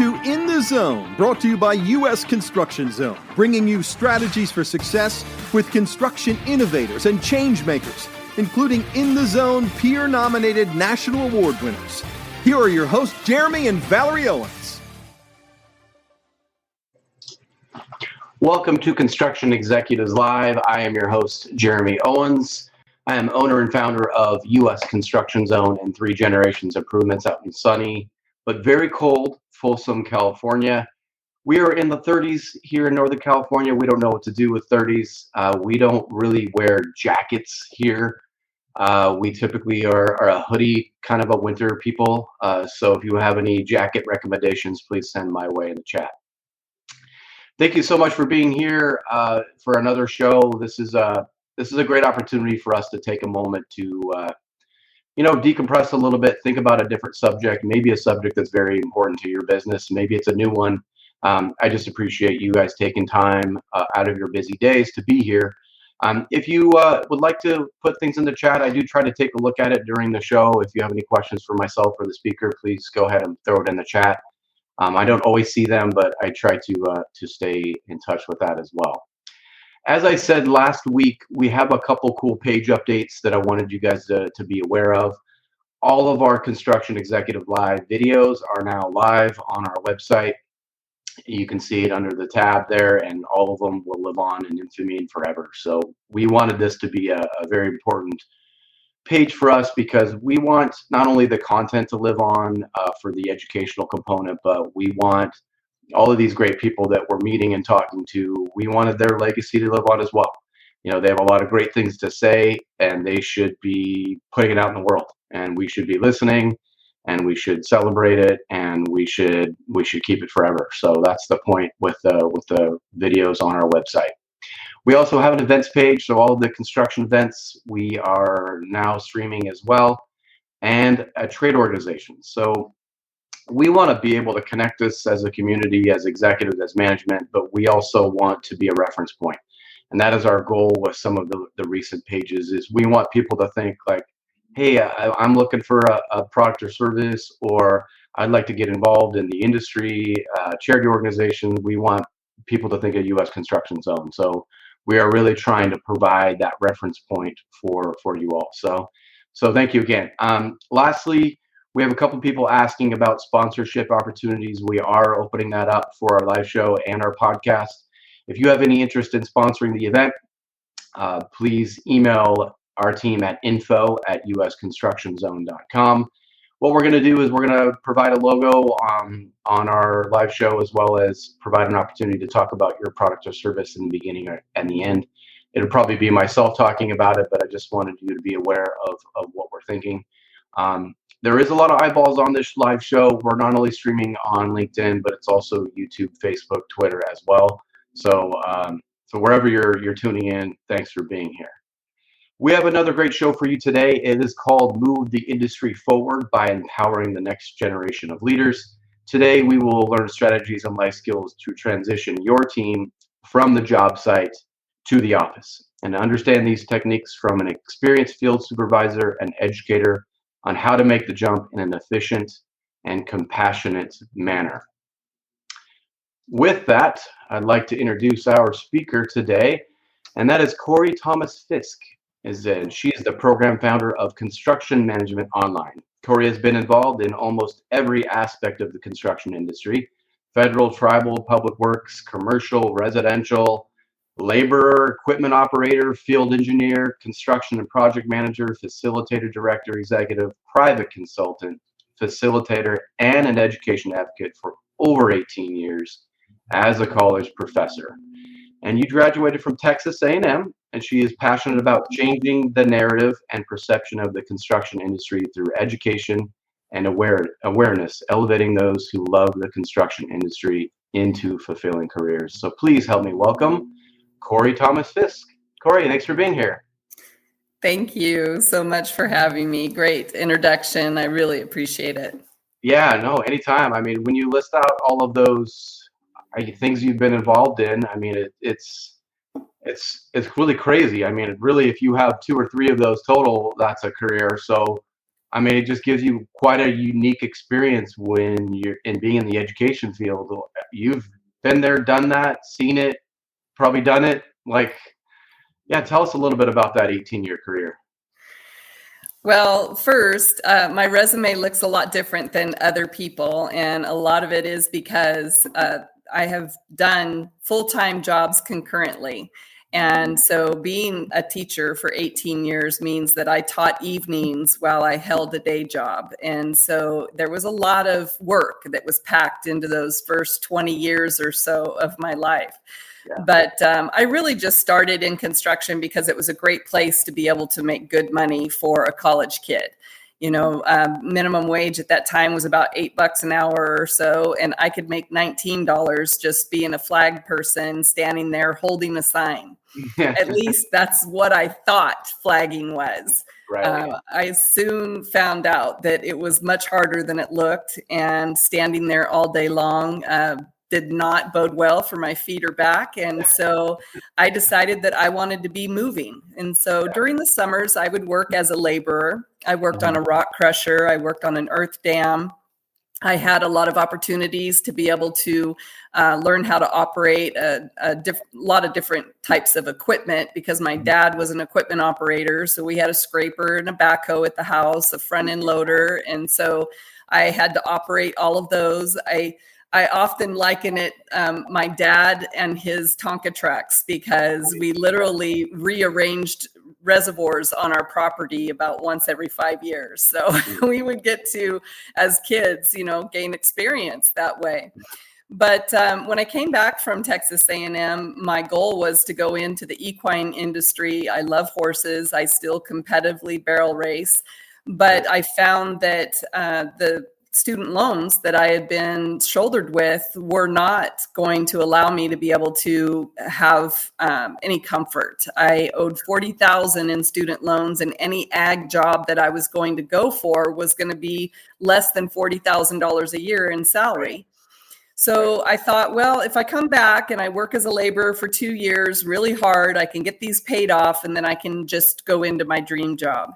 to In the Zone, brought to you by U.S. Construction Zone, bringing you strategies for success with construction innovators and change makers, including In the Zone peer-nominated national award winners. Here are your hosts, Jeremy and Valerie Owens. Welcome to Construction Executives Live. I am your host, Jeremy Owens. I am owner and founder of U.S. Construction Zone and 3 Generations Improvements out in sunny, but very cold, Folsom, California. We are in the 30s here in Northern California. We don't know what to do with 30s. We don't really wear jackets here. We typically are a hoodie kind of a winter people. So if you have any jacket recommendations, please send my way in the chat. Thank you so much for being here for another show. This is a great opportunity for us to take a moment to decompress a little bit, think about a different subject, maybe a subject that's very important to your business. Maybe it's a new one. I just appreciate you guys taking time out of your busy days to be here. If you would like to put things in the chat, I do try to take a look at it during the show. If you have any questions for myself or the speaker, please go ahead and throw it in the chat. I don't always see them, but I try to stay in touch with that as well. As I said last week, we have a couple cool page updates that I wanted you guys to be aware of. All of our Construction Executive Live videos are now live on our website. You can see it under the tab there, and all of them will live on in infamy forever. So we wanted this to be a very important page for us because we want not only the content to live on for the educational component, but we want all of these great people that we're meeting and talking to, we wanted their legacy to live on as well. You know, they have a lot of great things to say, and they should be putting it out in the world, and we should be listening, and we should celebrate it, and we should keep it forever. So that's the point with the videos on our website. We also have an events page, so all of the construction events we are now streaming as well, and a trade organization. So we want to be able to connect this as a community, as executives, as management, but we also want to be a reference point. And that is our goal with some of the recent pages, is we want people to think like, hey, I'm looking for a product or service, or I'd like to get involved in the industry, charity organization. We want people to think of U.S. Construction Zone. So we are really trying to provide that reference point for you all. So thank you again. Lastly, we have a couple people asking about sponsorship opportunities. We are opening that up for our live show and our podcast. If you have any interest in sponsoring the event, please email our team at info@usconstructionzone.com. What we're going to do is we're going to provide a logo on our live show, as well as provide an opportunity to talk about your product or service in the beginning and the end. It'll probably be myself talking about it, but I just wanted you to be aware of what we're thinking. There is a lot of eyeballs on this live show. We're not only streaming on LinkedIn, but it's also YouTube, Facebook, Twitter as well. So wherever you're tuning in, thanks for being here. We have another great show for you today. It is called Move the Industry Forward by Empowering the Next Generation of Leaders. Today, we will learn strategies and life skills to transition your team from the job site to the office, and to understand these techniques from an experienced field supervisor and educator on how to make the jump in an efficient and compassionate manner. With that, I'd like to introduce our speaker today, and that is Corey Thomas Fisk. She is the program founder of Construction Management Online. Corey has been involved in almost every aspect of the construction industry: federal, tribal, public works, commercial, residential, laborer, equipment operator, field engineer, construction and project manager, facilitator, director, executive, private consultant, facilitator, and an education advocate for over 18 years as a college professor. And you graduated from Texas A&M, and she is passionate about changing the narrative and perception of the construction industry through education and awareness, elevating those who love the construction industry into fulfilling careers. So please help me welcome Corey Thomas Fisk. Corey, thanks for being here. Thank you so much for having me. Great introduction. I really appreciate it. Yeah, no, anytime. I mean, when you list out all of those things you've been involved in, I mean, it's really crazy. I mean, really, if you have 2 or 3 of those total, that's a career. So I mean, it just gives you quite a unique experience when you're being in the education field. You've been there, done that, seen it, probably done it. Like, yeah, tell us a little bit about that 18-year career. Well, first, my resume looks a lot different than other people, and a lot of it is because I have done full-time jobs concurrently. And so being a teacher for 18 years means that I taught evenings while I held a day job. And so there was a lot of work that was packed into those first 20 years or so of my life. Yeah. But I really just started in construction because it was a great place to be able to make good money for a college kid. You know, minimum wage at that time was about $8 an hour or so, and I could make $19 just being a flag person standing there holding a sign. At least that's what I thought flagging was. Right. I soon found out that it was much harder than it looked, and standing there all day long did not bode well for my feet or back. And so I decided that I wanted to be moving. And so during the summers, I would work as a laborer. I worked on a rock crusher. I worked on an earth dam. I had a lot of opportunities to be able to learn how to operate a lot of different types of equipment because my dad was an equipment operator. So we had a scraper and a backhoe at the house, a front end loader. And so I had to operate all of those. I often liken it, my dad and his Tonka trucks, because we literally rearranged reservoirs on our property about once every 5 years. So we would get to, as kids, you know, gain experience that way. But when I came back from Texas A&M, my goal was to go into the equine industry. I love horses. I still competitively barrel race. But I found that the student loans that I had been shouldered with were not going to allow me to be able to have any comfort. I owed $40,000 in student loans, and any ag job that I was going to go for was going to be less than $40,000 a year in salary. So I thought, well, if I come back and I work as a laborer for 2 years really hard, I can get these paid off, and then I can just go into my dream job.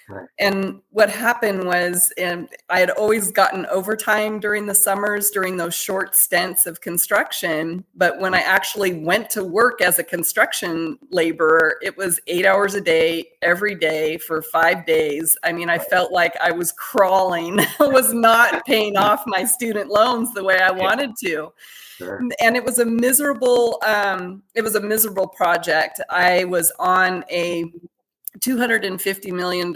Right. And what happened was, I had always gotten overtime during the summers, during those short stints of construction. But when I actually went to work as a construction laborer, it was 8 hours a day, every day for 5 days. I mean, I felt like I was crawling. I was not paying off my student loans the way I wanted to. Sure. And it was a miserable project. I was on a $250 million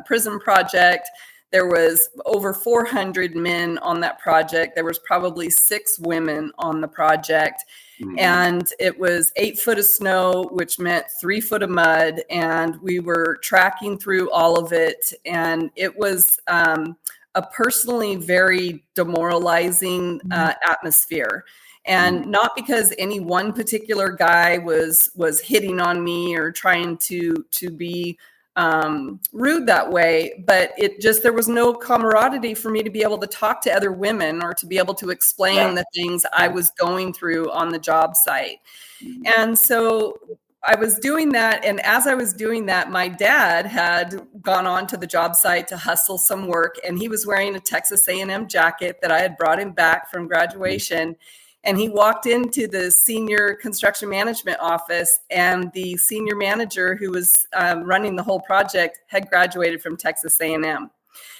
prison project. There was over 400 men on that project. There was probably 6 women on the project. Mm-hmm. And it was 8 foot of snow, which meant 3 foot of mud. And we were tracking through all of it. And it was a personally very demoralizing atmosphere. And not because any one particular guy was hitting on me or trying to be rude that way, but there was no camaraderie for me to be able to talk to other women or to be able to explain the things I was going through on the job site. And so I was doing that. And as I was doing that, my dad had gone on to the job site to hustle some work, and he was wearing a Texas A&M jacket that I had brought him back from graduation. And he walked into the senior construction management office, and the senior manager who was running the whole project had graduated from Texas A&M.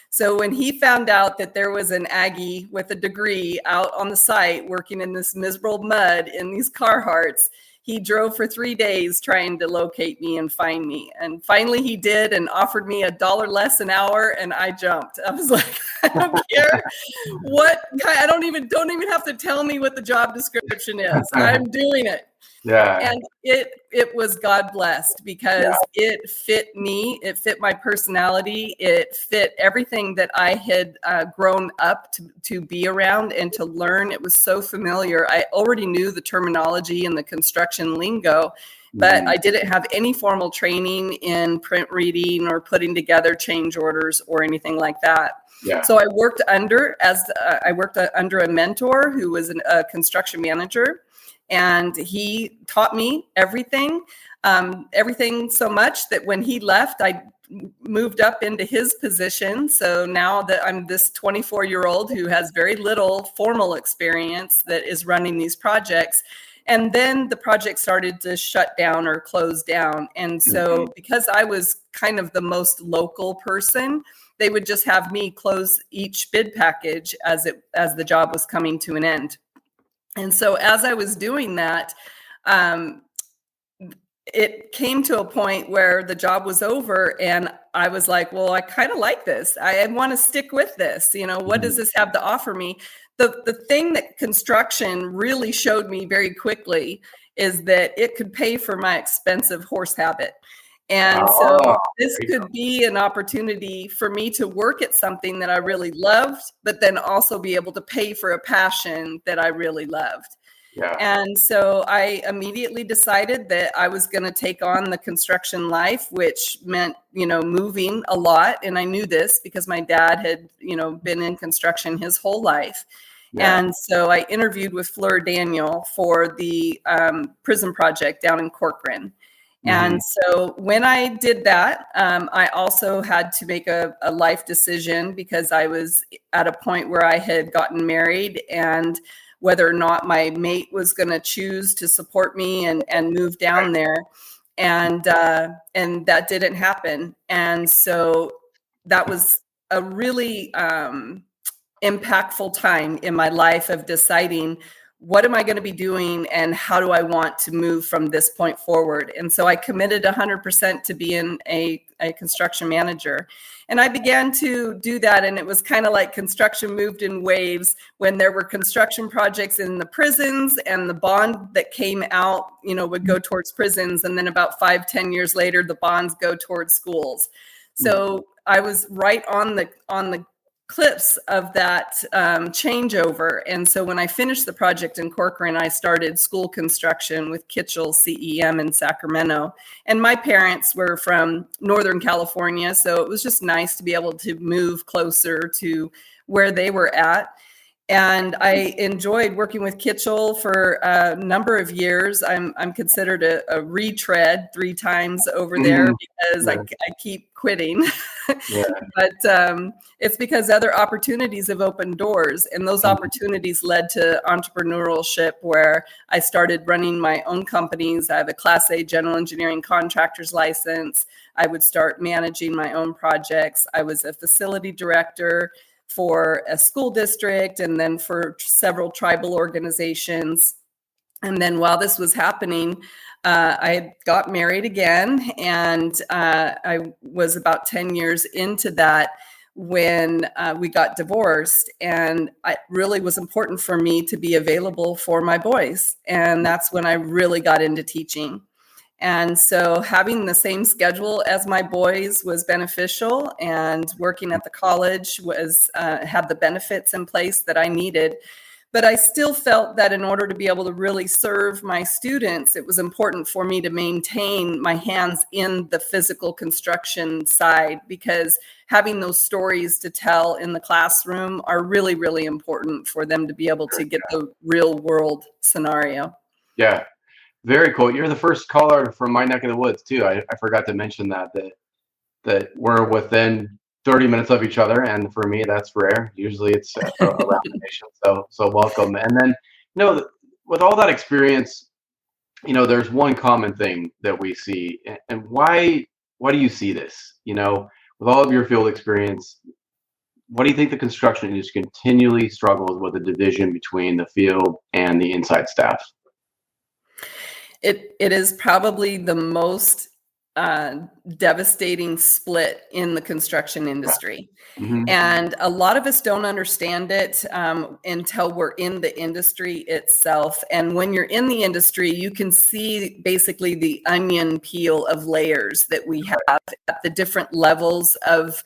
So when he found out that there was an Aggie with a degree out on the site working in this miserable mud in these Carhartts, he drove for 3 days trying to locate me and find me. And finally he did, and offered me $1 less an hour, and I jumped. I was like, I don't care what, I don't even have to tell me what the job description is. I'm doing it. Yeah. And it was God blessed, because it fit me, it fit my personality, it fit everything that I had grown up to be around and to learn. It was so familiar. I already knew the terminology and the construction lingo, but I didn't have any formal training in print reading or putting together change orders or anything like that. Yeah. So I worked under a mentor who was a construction manager. And he taught me everything so much that when he left, I moved up into his position. So now that I'm this 24-year-old who has very little formal experience that is running these projects. And then the project started to shut down or close down. And so because I was kind of the most local person, they would just have me close each bid package as the job was coming to an end. And so as I was doing that, it came to a point where the job was over and I was like, well, I kind of like this. I want to stick with this. What does this have to offer me? The thing that construction really showed me very quickly is that it could pay for my expensive horse habit. And so this could be an opportunity for me to work at something that I really loved, but then also be able to pay for a passion that I really loved. Yeah. And so I immediately decided that I was going to take on the construction life, which meant, moving a lot. And I knew this because my dad had, been in construction his whole life. Yeah. And so I interviewed with Fleur Daniel for the prison project down in Corcoran. And so when I did that, I also had to make a life decision because I was at a point where I had gotten married and whether or not my mate was going to choose to support me and move down there. And that didn't happen. And so that was a really impactful time in my life of deciding what am I going to be doing and how do I want to move from this point forward? And so I committed 100% to being a construction manager. And I began to do that. And it was kind of like construction moved in waves when there were construction projects in the prisons and the bond that came out, would go towards prisons. And then about 5-10 years later, the bonds go towards schools. So I was right on the cliffs of that changeover. And so when I finished the project in Corcoran, I started school construction with Kitchell CEM in Sacramento. And my parents were from Northern California, so it was just nice to be able to move closer to where they were at. And I enjoyed working with Kitchell for a number of years. I'm considered a retread 3 times over there because I keep quitting. But it's because other opportunities have opened doors, and those opportunities led to entrepreneurship where I started running my own companies. I have a Class A general engineering contractor's license. I would start managing my own projects. I was a facility director for a school district and then for several tribal organizations. And then while this was happening, I got married again, and I was about 10 years into that when we got divorced. And it really was important for me to be available for my boys. And that's when I really got into teaching. And so having the same schedule as my boys was beneficial, and working at the college was had the benefits in place that I needed. But I still felt that in order to be able to really serve my students, it was important for me to maintain my hands in the physical construction side, because having those stories to tell in the classroom are really, really important for them to be able to get the real world scenario. Yeah. Very cool. You're the first caller from my neck of the woods too. I forgot to mention that we're within 30 minutes of each other, and for me that's rare. Usually it's around the nation. So welcome. And then with all that experience, there's one common thing that we see, and why do you see this? With all of your field experience, what do you think the construction industry continually struggles with, the division between the field and the inside staff? It is probably the most devastating split in the construction industry. And a lot of us don't understand it until we're in the industry itself. And when you're in the industry, you can see basically the onion peel of layers that we have at the different levels of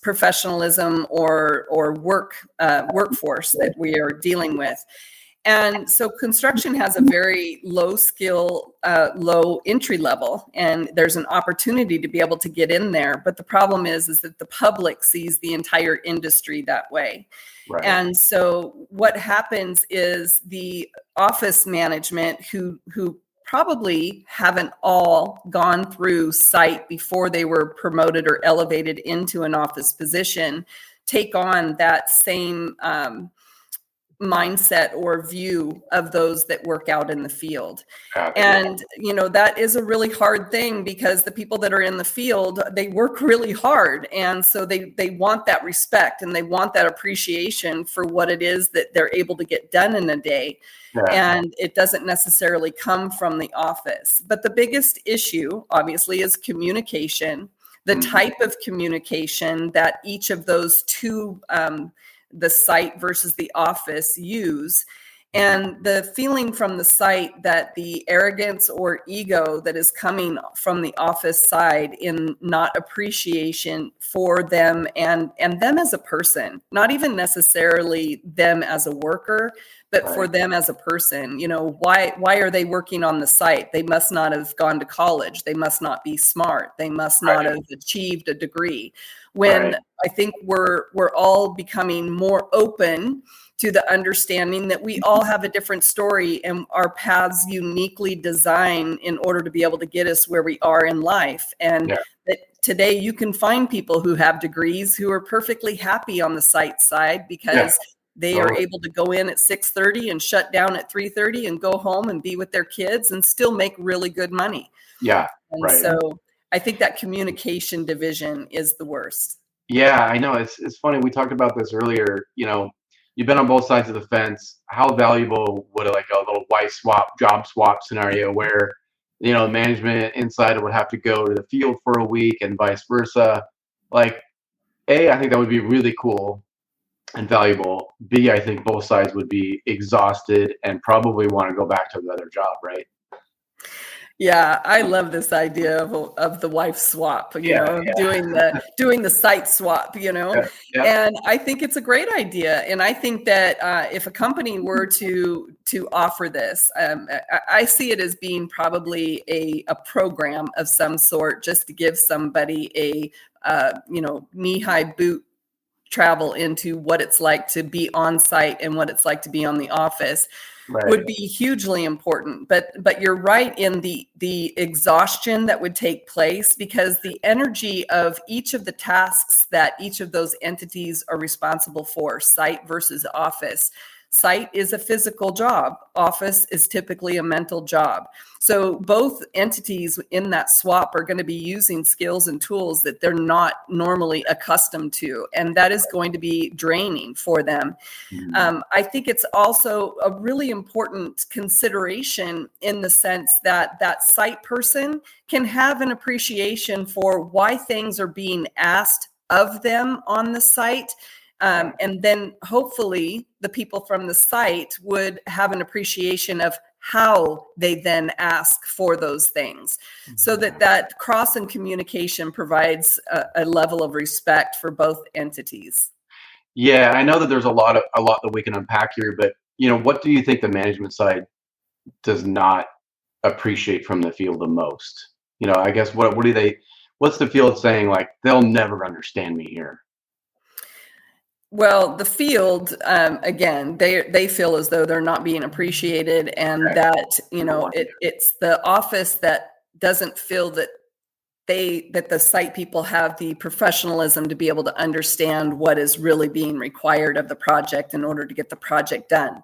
professionalism or workforce that we are dealing with. And so construction has a very low skill, low entry level, and there's an opportunity to be able to get in there. But the problem is that the public sees the entire industry that way. Right. And so what happens is the office management who probably haven't all gone through site before they were promoted or elevated into an office position take on that same mindset or view of those that work out in the field. And, that is a really hard thing, because the people that are in the field, they work really hard. And so they want that respect and they want that appreciation for what it is that they're able to get done in a day. Yeah. And it doesn't necessarily come from the office. But the biggest issue, obviously, is communication, the type of communication that each of those two the site versus the office use, and the feeling from the site that the arrogance or ego that is coming from the office side in not appreciation for them and them as a person, not even necessarily them as a worker, but for them as a person. Why are they working on the site? They must not have gone to college. They must not be smart. They must not have achieved a degree. When I think we're all becoming more open to the understanding that we all have a different story and our paths uniquely designed in order to be able to get us where we are in life. And that today you can find people who have degrees who are perfectly happy on the site side, because they are able to go in at 6:30 and shut down at 3:30 and go home and be with their kids and still make really good money. So I think that communication division is the worst. Yeah, I know. It's funny. We talked about this earlier. You've been on both sides of the fence. How valuable would a little wife swap, job swap scenario where, management inside would have to go to the field for a week and vice versa? I think that would be really cool and valuable. B, I think both sides would be exhausted and probably want to go back to another job, right? Yeah, I love this idea of the wife swap, doing the site swap, and I think it's a great idea. And I think that if a company were to offer this, I see it as being probably a program of some sort, just to give somebody a knee-high boot travel into what it's like to be on site and what it's like to be on the office. Would be hugely important. But you're right in the exhaustion that would take place, because the energy of each of the tasks that each of those entities are responsible for, site versus office. Site is a physical job. Office is typically a mental job. So both entities in that swap are going to be using skills and tools that they're not normally accustomed to. And that is going to be draining for them. I think it's also a really important consideration in the sense that that site person can have an appreciation for why things are being asked of them on the site. And then hopefully the people from the site would have an appreciation of how they then ask for those things, so that cross and communication provides a level of respect for both entities. Yeah, I know that there's a lot that we can unpack here, but what do you think the management side does not appreciate from the field the most? I guess what's the field saying, they'll never understand me here? Well, the field, again, they feel as though they're not being appreciated, and that it's the office that doesn't feel that the site people have the professionalism to be able to understand what is really being required of the project in order to get the project done.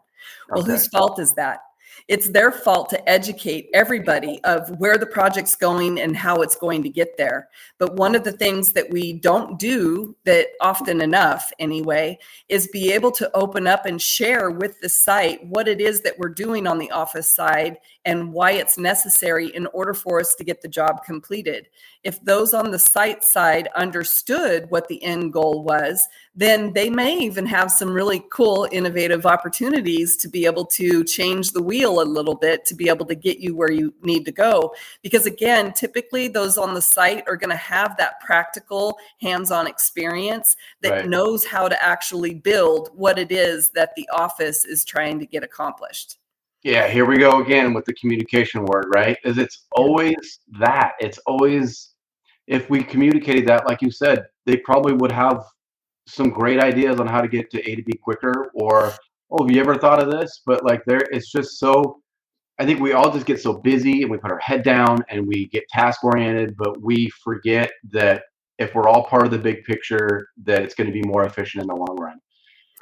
Well, whose fault is that? It's their fault to educate everybody of where the project's going and how it's going to get there. But one of the things that we don't do that often enough anyway, is be able to open up and share with the site what it is that we're doing on the office side and why it's necessary in order for us to get the job completed. If those on the site side understood what the end goal was, then they may even have some really cool, innovative opportunities to be able to change the wheel a little bit to be able to get you where you need to go. Because again, typically those on the site are going to have that practical, hands-on experience that knows how to actually build what it is that the office is trying to get accomplished. Yeah, here we go again with the communication word, right? It's always that. It's always, if we communicated that, like you said, they probably would have some great ideas on how to get to A to B quicker, or, oh, have you ever thought of this? But it's just so I think we all just get so busy and we put our head down and we get task oriented, but we forget that if we're all part of the big picture, that it's going to be more efficient in the long run.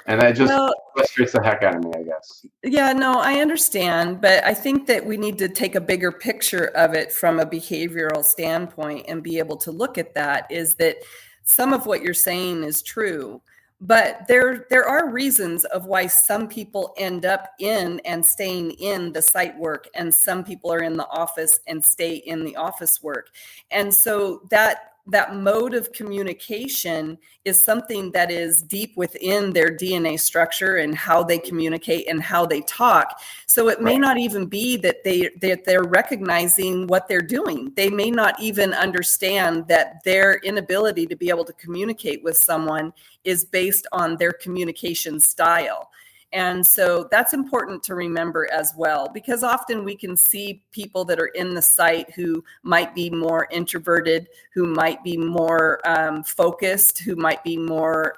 And that just Well, frustrates the heck out of me, I guess. yeah, no, I understand, but I think that we need to take a bigger picture of it from a behavioral standpoint and be able to look at that. Is that some of what you're saying is true, but there are reasons of why some people end up in and staying in the site work, and some people are in the office and stay in the office work. And so that mode of communication is something that is deep within their DNA structure and how they communicate and how they talk. So it may not even be that they're recognizing what they're doing. They may not even understand that their inability to be able to communicate with someone is based on their communication style. And so that's important to remember as well, because often we can see people that are in the site who might be more introverted, who might be more focused, who might be more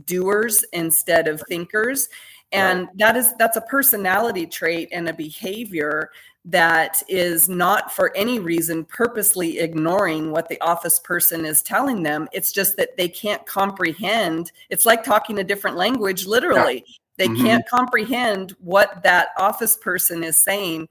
doers instead of thinkers. And that's a personality trait and a behavior that is not for any reason purposely ignoring what the office person is telling them. It's just that they can't comprehend. It's like talking a different language, literally. Yeah. They can't comprehend what that office person is saying.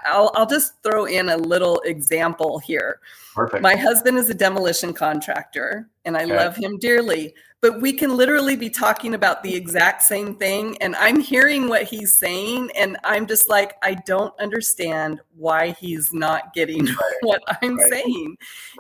I'll just throw in a little example here. Perfect. My husband is a demolition contractor, and I love him dearly. But we can literally be talking about the exact same thing, and I'm hearing what he's saying, and I'm just like, I don't understand why he's not getting what I'm saying.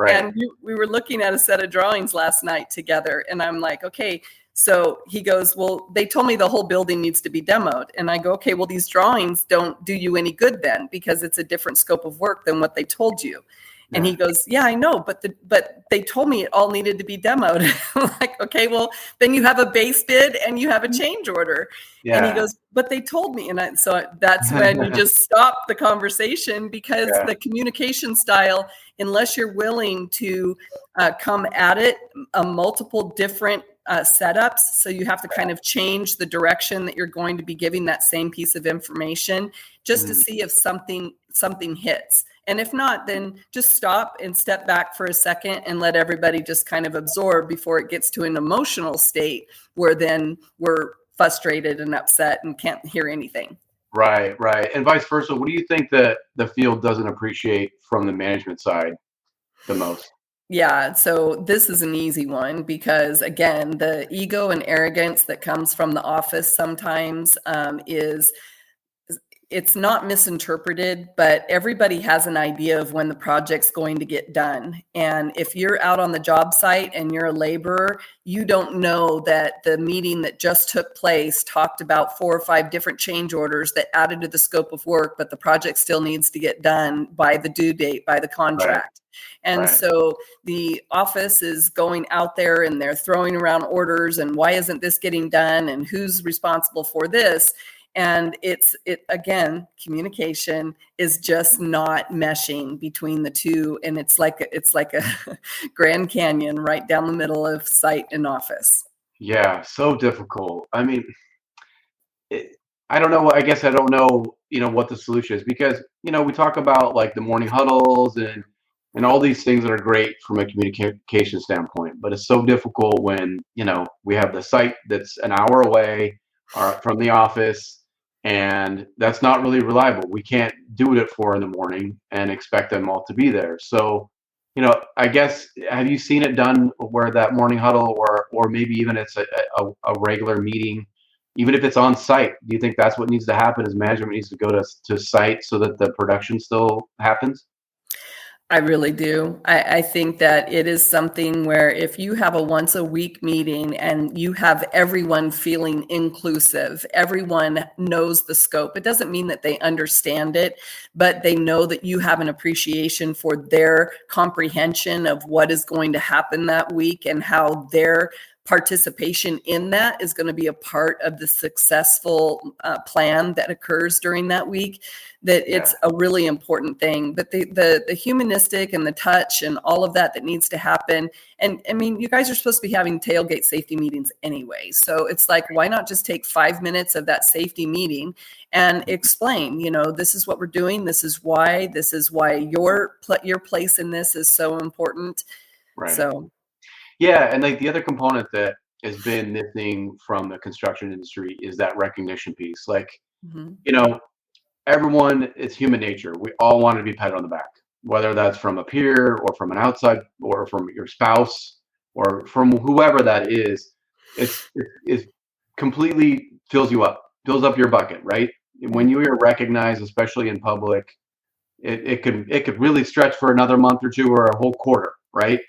And we were looking at a set of drawings last night together, and I'm like, okay. So he goes, well, they told me the whole building needs to be demoed. And I go, okay, well, these drawings don't do you any good then, because it's a different scope of work than what they told you. And he goes, yeah, I know, but they told me it all needed to be demoed. I'm like, okay, well, then you have a base bid and you have a change order. Yeah. And he goes, but they told me. And so that's when you just stop the conversation, because the communication style, unless you're willing to come at it multiple different setups, so you have to kind of change the direction that you're going to be giving that same piece of information, just to see if something hits. And if not, then just stop and step back for a second and let everybody just kind of absorb before it gets to an emotional state where then we're frustrated and upset and can't hear anything. Right. And vice versa. What do you think that the field doesn't appreciate from the management side the most? Yeah, so this is an easy one, because again, the ego and arrogance that comes from the office sometimes it's not misinterpreted, but everybody has an idea of when the project's going to get done. And if you're out on the job site and you're a laborer, you don't know that the meeting that just took place talked about 4 or 5 different change orders that added to the scope of work, but the project still needs to get done by the due date, by the contract. And so the office is going out there and they're throwing around orders, and why isn't this getting done, and who's responsible for this? And it again, communication is just not meshing between the two, and it's like a Grand Canyon right down the middle of site and office. Yeah, so difficult. I mean, I don't know. I guess I don't know, what the solution is, because, we talk about like the morning huddles and all these things that are great from a communication standpoint, but it's so difficult when, we have the site that's an hour away from the office, and that's not really reliable. We can't do it at 4 a.m. and expect them all to be there. So, I guess, have you seen it done where that morning huddle, or maybe even it's a regular meeting, even if it's on site? Do you think that's what needs to happen, is management needs to go to site so that the production still happens? I really do. I think that it is something where if you have a once a week meeting and you have everyone feeling inclusive, everyone knows the scope. It doesn't mean that they understand it, but they know that you have an appreciation for their comprehension of what is going to happen that week and how their participation in that is going to be a part of the successful plan that occurs during that week, that it's a really important thing. But the humanistic and the touch and all of that needs to happen. And I mean, you guys are supposed to be having tailgate safety meetings anyway. So it's like, why not just take 5 minutes of that safety meeting and explain, this is what we're doing. This is why your place in this is so important. Right. So. Yeah. And like the other component that has been missing from the construction industry is that recognition piece. Like, everyone, it's human nature. We all want to be patted on the back, whether that's from a peer or from an outside or from your spouse or from whoever that is. It completely fills up your bucket, right? When you are recognized, especially in public, it could really stretch for another month or two or a whole quarter, right?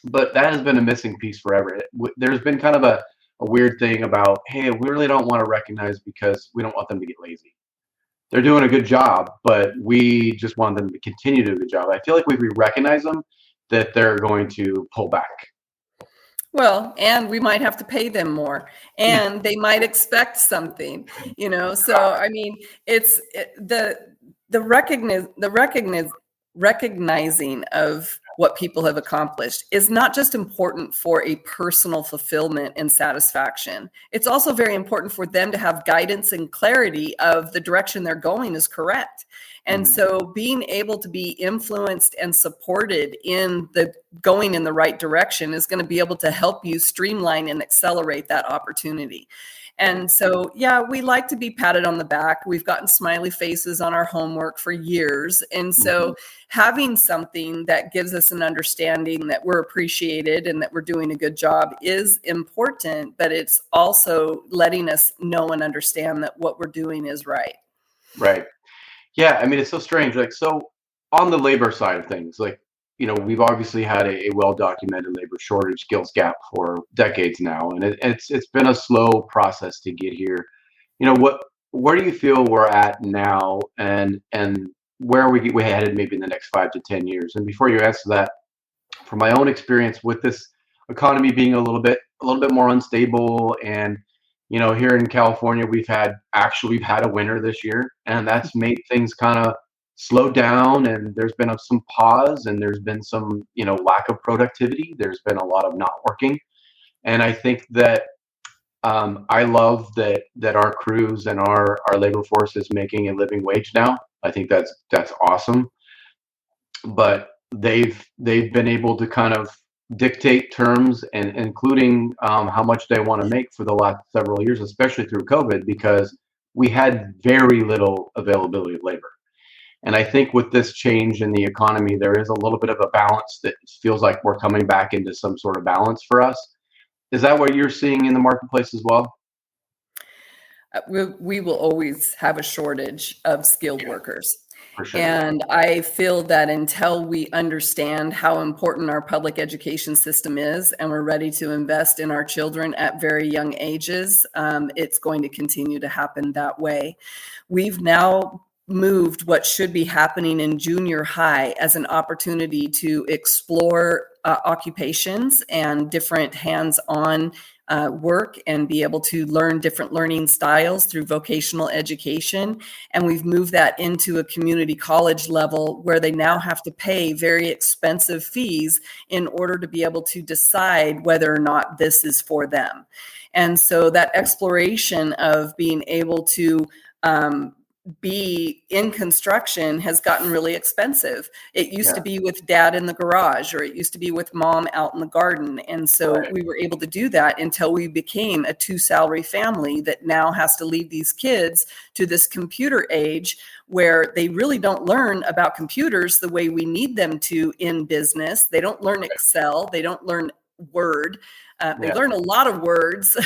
But that has been a missing piece forever. There's been kind of a weird thing about, hey, we really don't want to recognize because we don't want them to get lazy. They're doing a good job, but we just want them to continue to do a good job. I feel like if we recognize them, that they're going to pull back. Well, and we might have to pay them more, and they might expect something, So I mean, it's recognizing of what people have accomplished is not just important for a personal fulfillment and satisfaction. It's also very important for them to have guidance and clarity of the direction they're going is correct. And so being able to be influenced and supported in the going in the right direction is going to be able to help you streamline and accelerate that opportunity. And so, we like to be patted on the back. We've gotten smiley faces on our homework for years. And so having something that gives us an understanding that we're appreciated and that we're doing a good job is important, but it's also letting us know and understand that what we're doing is right. Right. Yeah. I mean, it's so strange. Like, so on the labor side of things, like, we've obviously had a well-documented labor shortage skills gap for decades now, and it's been a slow process to get here. Where do you feel we're at now, and where are we headed maybe in the next 5 to 10 years? And before you answer that, from my own experience with this economy being a little bit more unstable, and here in California, we've had a winter this year, and that's made things kind of slowed down, and there's been some pause, and there's been some lack of productivity. There's been a lot of not working, and I think that I love that our crews and our labor force is making a living wage now. I think that's awesome, but they've been able to kind of dictate terms, and including how much they want to make for the last several years, especially through COVID, because we had very little availability of labor. And I think with this change in the economy, there is a little bit of a balance that feels like we're coming back into some sort of balance for us. Is that what you're seeing in the marketplace as well? We will always have a shortage of skilled workers. For sure. And I feel that until we understand how important our public education system is, and we're ready to invest in our children at very young ages, it's going to continue to happen that way. We've now moved what should be happening in junior high as an opportunity to explore occupations and different hands-on work and be able to learn different learning styles through vocational education. And we've moved that into a community college level where they now have to pay very expensive fees in order to be able to decide whether or not this is for them. And so that exploration of being able to be in construction has gotten really expensive. It used to be with dad in the garage, or it used to be with mom out in the garden. And so we were able to do that until we became a 2-salary family that now has to leave these kids to this computer age where they really don't learn about computers the way we need them to in business. They don't learn Excel. They don't learn Word. They learn a lot of words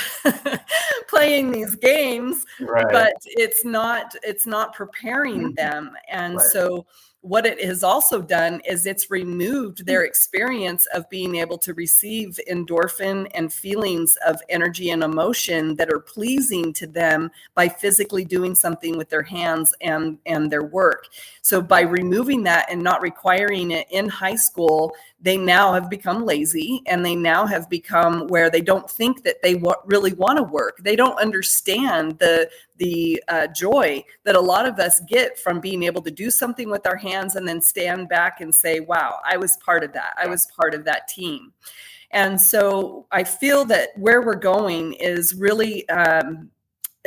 playing these games, but it's not preparing them. And so what it has also done is it's removed their experience of being able to receive endorphin and feelings of energy and emotion that are pleasing to them by physically doing something with their hands and their work. So by removing that and not requiring it in high school, they now have become lazy, and they now have become where they don't think that they really want to work. They don't understand the joy that a lot of us get from being able to do something with our hands and then stand back and say, wow, I was part of that. I was part of that team. And so I feel that where we're going is really,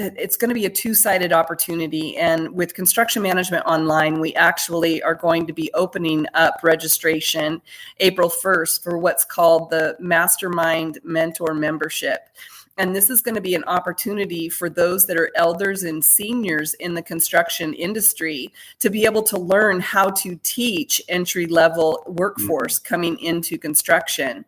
it's going to be a two-sided opportunity. And with Construction Management Online, we actually are going to be opening up registration April 1st for what's called the Mastermind Mentor Membership. And this is going to be an opportunity for those that are elders and seniors in the construction industry to be able to learn how to teach entry-level workforce coming into construction.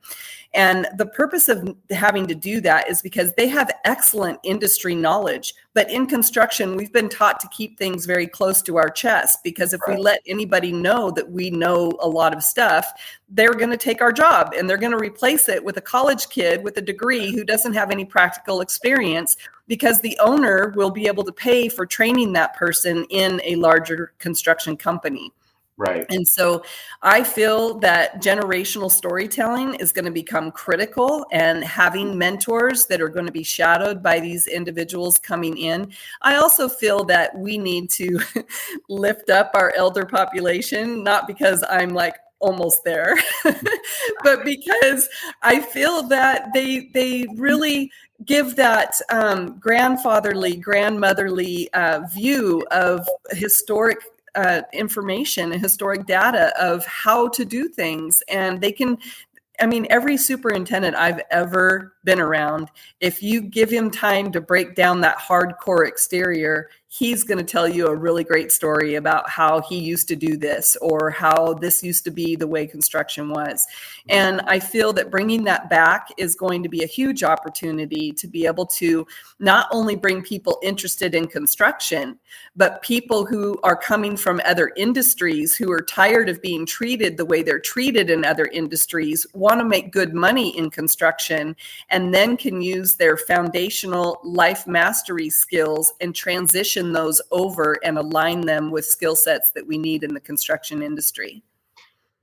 And the purpose of having to do that is because they have excellent industry knowledge. But in construction, we've been taught to keep things very close to our chest, because if we let anybody know that we know a lot of stuff, they're going to take our job and they're going to replace it with a college kid with a degree who doesn't have any practical experience, because the owner will be able to pay for training that person in a larger construction company. Right. And so I feel that generational storytelling is going to become critical, and having mentors that are going to be shadowed by these individuals coming in. I also feel that we need to lift up our elder population, not because I'm like almost there, but because I feel that they really give that grandfatherly, grandmotherly view of historic information and historic data of how to do things. And they can, I mean, every superintendent I've ever been around, if you give him time to break down that hardcore exterior, he's going to tell you a really great story about how he used to do this, or how this used to be the way construction was. And I feel that bringing that back is going to be a huge opportunity to be able to not only bring people interested in construction, but people who are coming from other industries who are tired of being treated the way they're treated in other industries, want to make good money in construction, and then can use their foundational life mastery skills and transition those over and align them with skill sets that we need in the construction industry.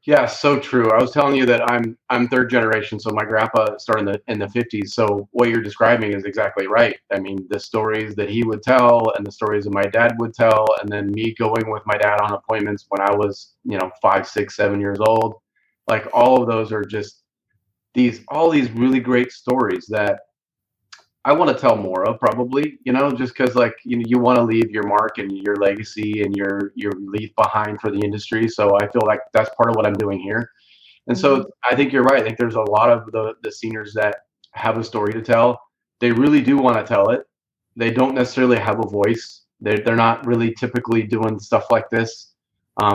Yeah, so true. I was telling you that I'm third generation, so my grandpa started in the 50s. So what you're describing is exactly right. I mean, the stories that he would tell and the stories that my dad would tell, and then me going with my dad on appointments when I was, 5, 6, 7 years old. Like, all of those are just all these really great stories that I want to tell more of, probably, just because, like, you want to leave your mark and your legacy and your leaf behind for the industry. So I feel like that's part of what I'm doing here. And so I think you're right. I think there's a lot of the seniors that have a story to tell. They really do want to tell it. They don't necessarily have a voice. They're not really typically doing stuff like this.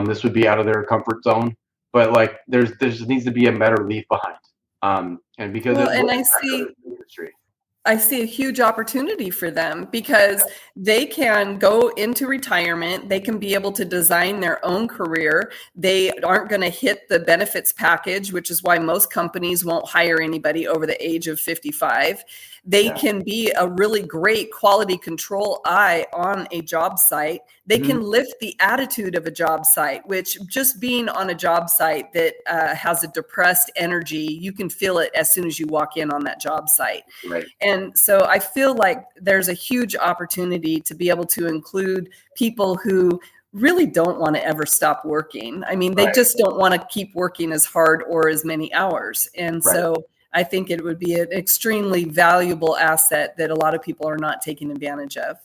This would be out of their comfort zone. But, like, there needs to be a better leaf behind. And because I see a huge opportunity for them, because they can go into retirement. They can be able to design their own career. They aren't going to hit the benefits package, which is why most companies won't hire anybody over the age of 55. They can be a really great quality control eye on a job site. They can lift the attitude of a job site, which just being on a job site that has a depressed energy, you can feel it as soon as you walk in on that job site. Right. And so I feel like there's a huge opportunity to be able to include people who really don't want to ever stop working. I mean, they just don't want to keep working as hard or as many hours. And so I think it would be an extremely valuable asset that a lot of people are not taking advantage of.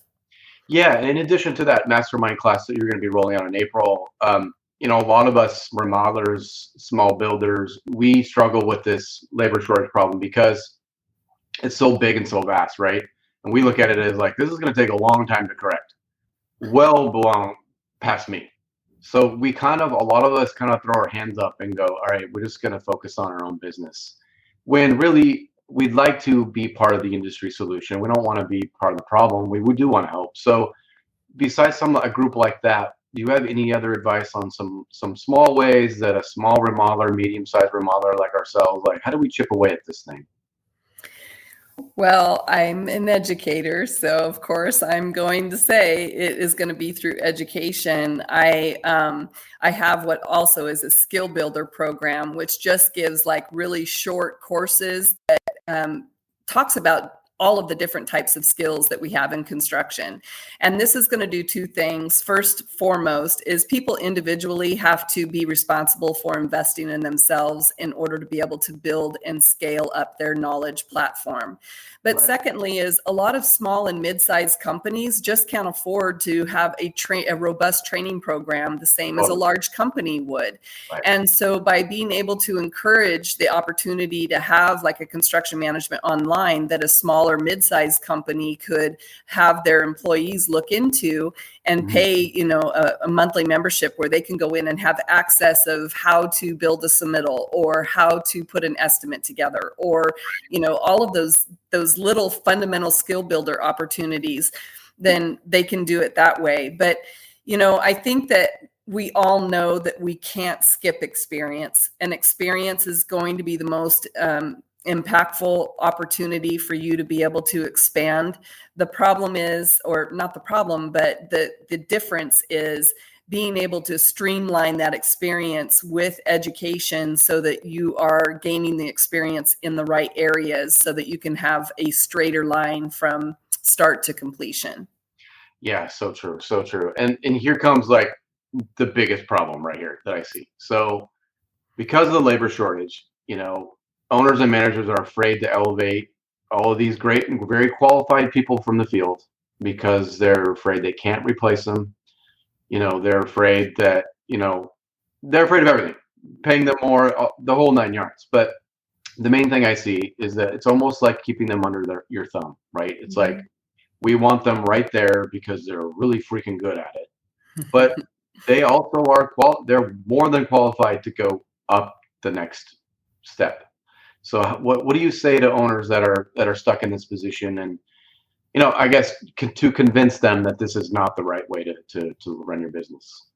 Yeah, and in addition to that mastermind class that you're going to be rolling out in April, a lot of us remodelers, small builders, we struggle with this labor shortage problem because it's so big and so vast, right? And we look at it as like, this is going to take a long time to correct. Well belong past me. So a lot of us kind of throw our hands up and go, all right, we're just going to focus on our own business. When really we'd like to be part of the industry solution. We don't want to be part of the problem. We do want to help. So besides a group like that, do you have any other advice on some small ways that a small remodeler, medium-sized remodeler like ourselves, like how do we chip away at this thing? Well, I'm an educator, so of course I'm going to say it is going to be through education. I have what also is a skill builder program, which just gives like really short courses that talks about all of the different types of skills that we have in construction. And this is going to do two things. First, foremost, is people individually have to be responsible for investing in themselves in order to be able to build and scale up their knowledge platform. But Right. secondly, is a lot of small and mid-sized companies just can't afford to have a robust training program the same as a large company would. Right. And so by being able to encourage the opportunity to have like a construction management online that a small or mid-sized company could have their employees look into and pay, a monthly membership where they can go in and have access of how to build a submittal or how to put an estimate together, or, all of those little fundamental skill builder opportunities, then they can do it that way. But, I think that we all know that we can't skip experience, and experience is going to be the most impactful opportunity for you to be able to expand. The problem is, or not the problem, but the difference is being able to streamline that experience with education so that you are gaining the experience in the right areas so that you can have a straighter line from start to completion. Yeah, so true, so true. And here comes like the biggest problem right here that I see. So because of the labor shortage, owners and managers are afraid to elevate all of these great and very qualified people from the field because they're afraid they can't replace them. They're afraid that, they're afraid of everything, paying them more, the whole 9 yards. But the main thing I see is that it's almost like keeping them under your thumb, right? It's like we want them right there because they're really freaking good at it. But they also are they're more than qualified to go up the next step. So what do you say to owners that are stuck in this position, and I guess to convince them that this is not the right way to run your business?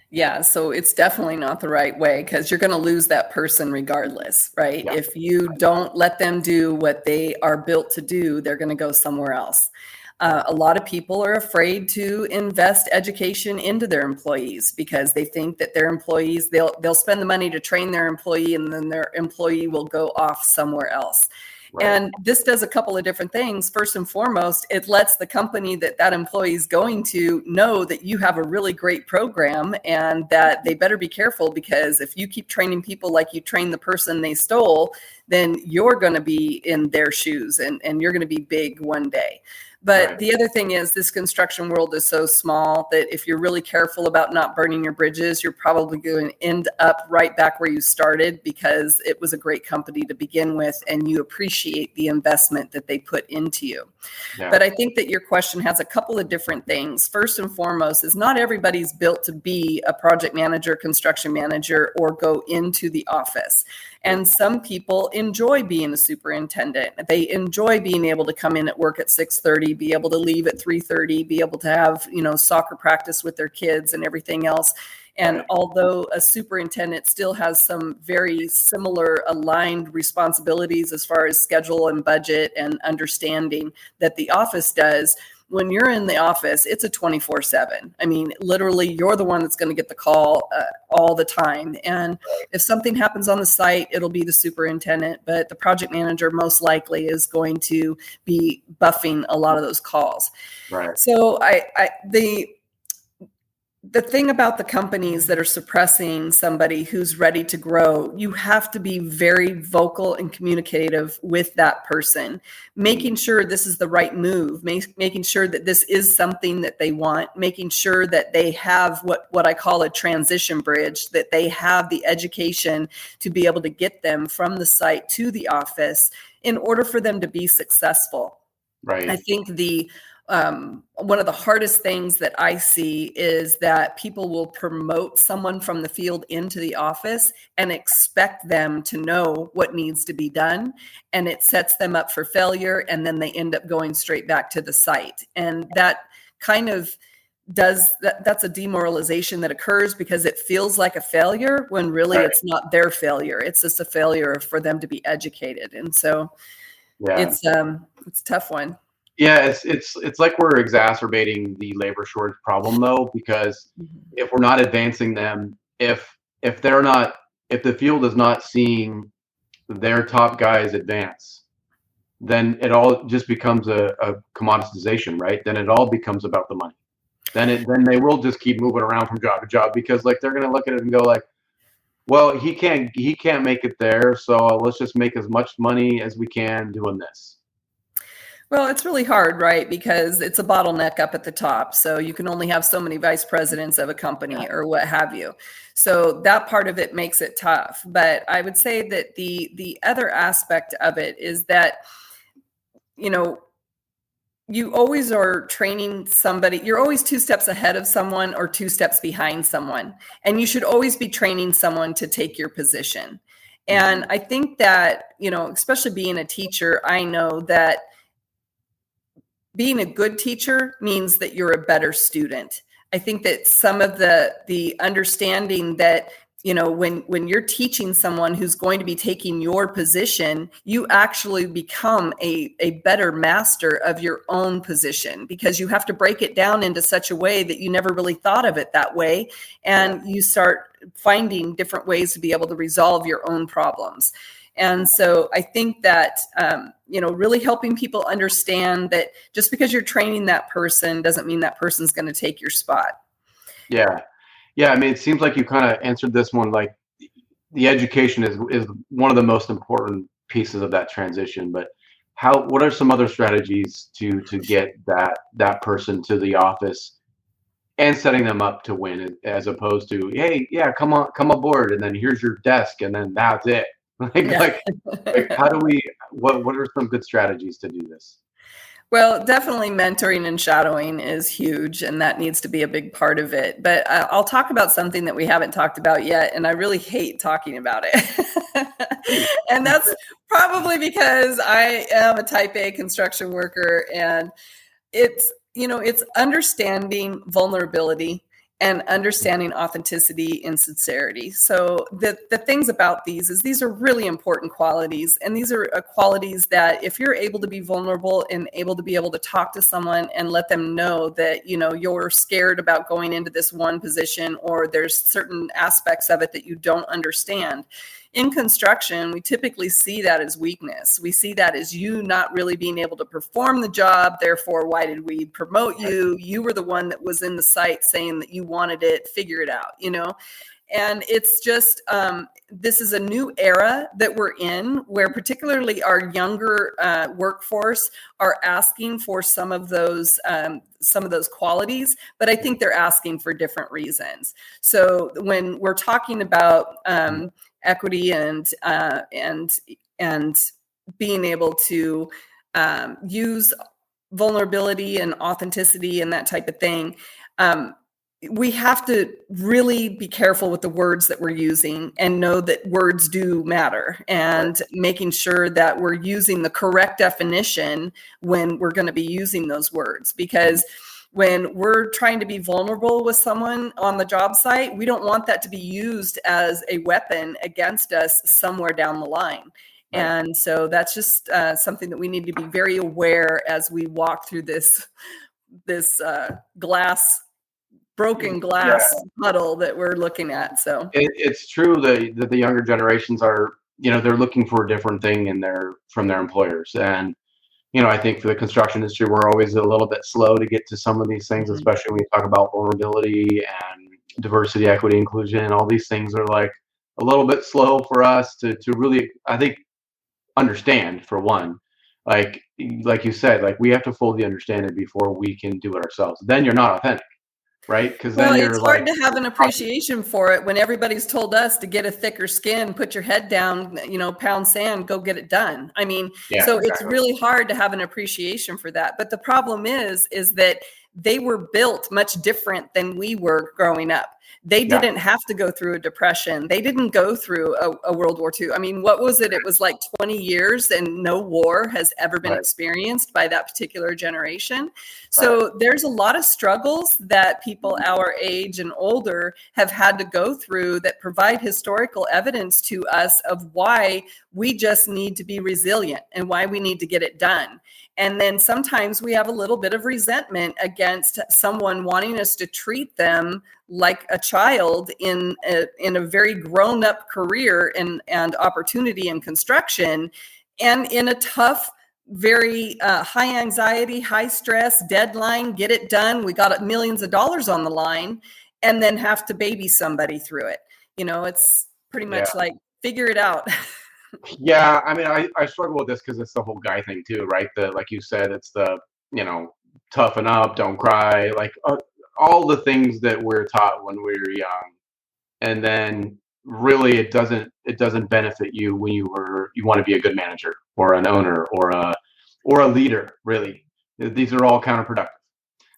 Yeah, so it's definitely not the right way because you're going to lose that person regardless, right? Yeah. If you don't let them do what they are built to do, they're going to go somewhere else. A lot of people are afraid to invest education into their employees because they think that their employees, they'll spend the money to train their employee and then their employee will go off somewhere else. Right. And this does a couple of different things. First and foremost, it lets the company that employee is going to know that you have a really great program and that they better be careful, because if you keep training people like you trained the person they stole, then you're going to be in their shoes and you're going to be big one day. But right. The other thing is this construction world is so small that if you're really careful about not burning your bridges, you're probably going to end up right back where you started because it was a great company to begin with and you appreciate the investment that they put into you. Yeah. But I think that your question has a couple of different things. First and foremost is not everybody's built to be a project manager, construction manager, or go into the office. And some people enjoy being a superintendent. They enjoy being able to come in at work at 6:30, be able to leave at 3:30, be able to have, soccer practice with their kids and everything else. And although a superintendent still has some very similar aligned responsibilities as far as schedule and budget and understanding that the office does, when you're in the office, it's a 24/7. I mean, literally, you're the one that's going to get the call all the time. And if something happens on the site, it'll be the superintendent, but the project manager most likely is going to be buffing a lot of those calls. Right. So the thing about the companies that are suppressing somebody who's ready to grow, you have to be very vocal and communicative with that person, making sure this is the right move, making sure that this is something that they want, making sure that they have what I call a transition bridge, that they have the education to be able to get them from the site to the office in order for them to be successful. Right. I think one of the hardest things that I see is that people will promote someone from the field into the office and expect them to know what needs to be done. And it sets them up for failure. And then they end up going straight back to the site. And that kind of that's a demoralization that occurs because it feels like a failure when really Right. it's not their failure. It's just a failure for them to be educated. And so it's a tough one. Yeah, it's like we're exacerbating the labor shortage problem though, because if we're not advancing them, if the field is not seeing their top guys advance, then it all just becomes a commoditization, right? Then it all becomes about the money. Then they will just keep moving around from job to job because like they're gonna look at it and go like, well, he can't make it there, so let's just make as much money as we can doing this. Well, it's really hard, right? Because it's a bottleneck up at the top. So you can only have so many vice presidents of a company or what have you. So that part of it makes it tough. But I would say that the other aspect of it is that, you always are training somebody. You're always 2 steps ahead of someone or 2 steps behind someone. And you should always be training someone to take your position. And I think that, especially being a teacher, I know that being a good teacher means that you're a better student. I think that some of the understanding that, when you're teaching someone who's going to be taking your position, you actually become a better master of your own position because you have to break it down into such a way that you never really thought of it that way. And you start finding different ways to be able to resolve your own problems. And so I think that, really helping people understand that just because you're training that person doesn't mean that person's going to take your spot. Yeah. Yeah. I mean, it seems like you kind of answered this one, like the education is one of the most important pieces of that transition, but what are some other strategies to get that person to the office and setting them up to win as opposed to, hey, yeah, come aboard. And then here's your desk. And then that's it. Like how do what are some good strategies to do this? Well, definitely mentoring and shadowing is huge, and that needs to be a big part of it. But I'll talk about something that we haven't talked about yet, and I really hate talking about it. And that's probably because I am a type A construction worker, and it's understanding vulnerability and understanding authenticity and sincerity. So the things about these are really important qualities. And these are qualities that if you're able to be vulnerable and able to be able to talk to someone and let them know that, you're scared about going into this one position or there's certain aspects of it that you don't understand. In construction, we typically see that as weakness. We see that as you not really being able to perform the job. Therefore, why did we promote you? You were the one that was in the site saying that you wanted it, figure it out, And it's just, this is a new era that we're in where particularly our younger workforce are asking for some of those qualities, but I think they're asking for different reasons. So when we're talking about equity and being able to use vulnerability and authenticity and that type of thing, we have to really be careful with the words that we're using and know that words do matter and making sure that we're using the correct definition when we're going to be using those words. Because when we're trying to be vulnerable with someone on the job site, we don't want that to be used as a weapon against us somewhere down the line. Right. And so that's just something that we need to be very aware as we walk through this broken glass puddle that we're looking at. So it's true that the younger generations are, they're looking for a different thing from their employers. And I think for the construction industry, we're always a little bit slow to get to some of these things, especially when you talk about vulnerability and diversity, equity, inclusion. All these things are like a little bit slow for us to really, I think, understand, for one. Like you said, like we have to fully understand it before we can do it ourselves. Then you're not authentic. Right? Because then it's hard to have an appreciation for it when everybody's told us to get a thicker skin, put your head down, pound sand, go get it done. I mean, It's really hard to have an appreciation for that. But the problem is that they were built much different than we were growing up. They Yeah. didn't have to go through a depression. They didn't go through a World War II. I mean, what was it? It was like 20 years and no war has ever been Right. experienced by that particular generation. Right. So there's a lot of struggles that people our age and older have had to go through that provide historical evidence to us of why we just need to be resilient and why we need to get it done. And then sometimes we have a little bit of resentment against someone wanting us to treat them like a child in a very grown-up career and opportunity in construction, and in a tough, very high anxiety, high stress, deadline, get it done. We got millions of dollars on the line, and then have to baby somebody through it. It's pretty much Yeah. like figure it out. Yeah, I mean, I struggle with this because it's the whole guy thing too, right? Like you said, it's the, toughen up, don't cry, like all the things that we're taught when we were young. And then really it doesn't benefit you when you want to be a good manager or an owner or a leader, really. These are all counterproductive.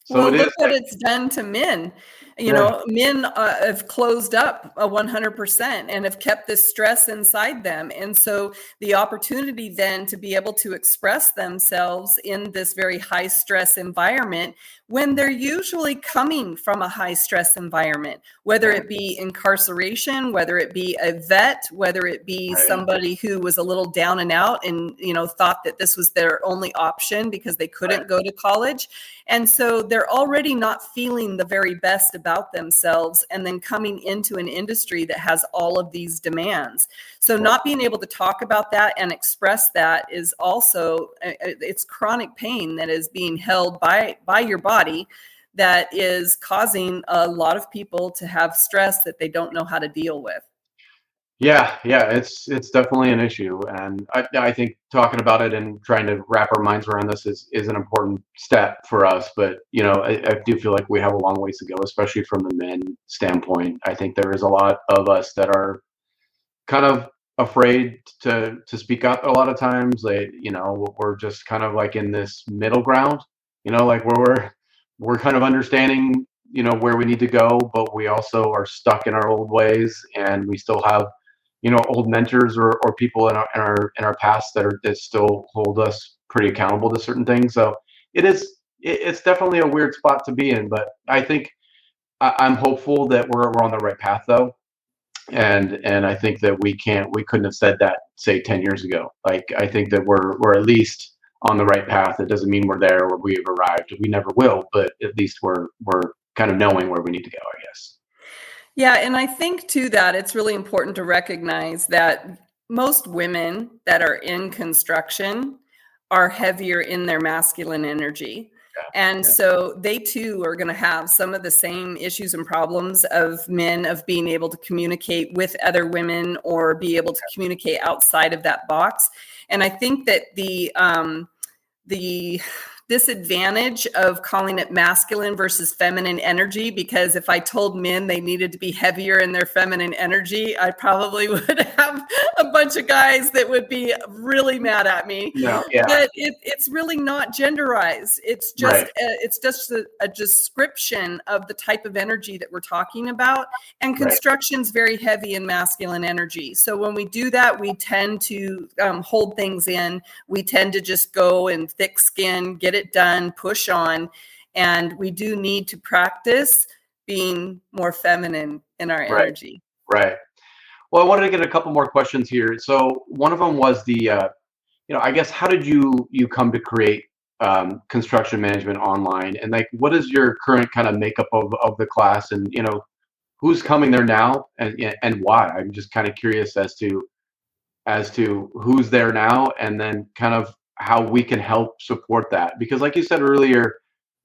So Well, it look is what like, it's done to men. yeah, Men have closed up 100% and have kept this stress inside them. And so the opportunity then to be able to express themselves in this very high stress environment, when they're usually coming from a high stress environment, whether it be incarceration, whether it be a vet, whether it be right, somebody who was a little down and out and, thought that this was their only option because they couldn't right, go to college. And so they're already not feeling the very best about themselves, and then coming into an industry that has all of these demands. So not being able to talk about that and express that is also, it's chronic pain that is being held by your body that is causing a lot of people to have stress that they don't know how to deal with. yeah. It's definitely an issue, and I think talking about it and trying to wrap our minds around this is an important step for us. But I do feel like we have a long ways to go, especially from the men standpoint. I think there is a lot of us that are kind of afraid to speak up a lot of times. We're just kind of like in this middle ground, like where we're kind of understanding where we need to go, but we also are stuck in our old ways, and we still have old mentors or people in our past that still hold us pretty accountable to certain things. So it's definitely a weird spot to be in, but I think I'm hopeful that we're on the right path though. And I think that we couldn't have said that, say, 10 years ago. Like, I think that we're at least on the right path. It doesn't mean we're there or we've arrived. We never will, but at least we're kind of knowing where we need to go, I guess. Yeah, and I think too that it's really important to recognize that most women that are in construction are heavier in their masculine energy. And Yeah. so they too are going to have some of the same issues and problems of men, of being able to communicate with other women or be able to communicate outside of that box. And I think that the disadvantage of calling it masculine versus feminine energy, because if I told men they needed to be heavier in their feminine energy, I probably would have a bunch of guys that would be really mad at me. No, yeah, But it's really not genderized. It's just right, a description of the type of energy that we're talking about. And right, construction's very heavy in masculine energy. So when we do that, we tend to hold things in. We tend to just go and thick skin, get it done, push on. And we do need to practice being more feminine in our right, energy. right. Well, I wanted to get a couple more questions here. So one of them was I guess, how did you come to create construction management online, and like, what is your current kind of makeup of the class, and who's coming there now, and why? I'm just kind of curious as to who's there now, and then kind of how we can help support that. Because like you said earlier,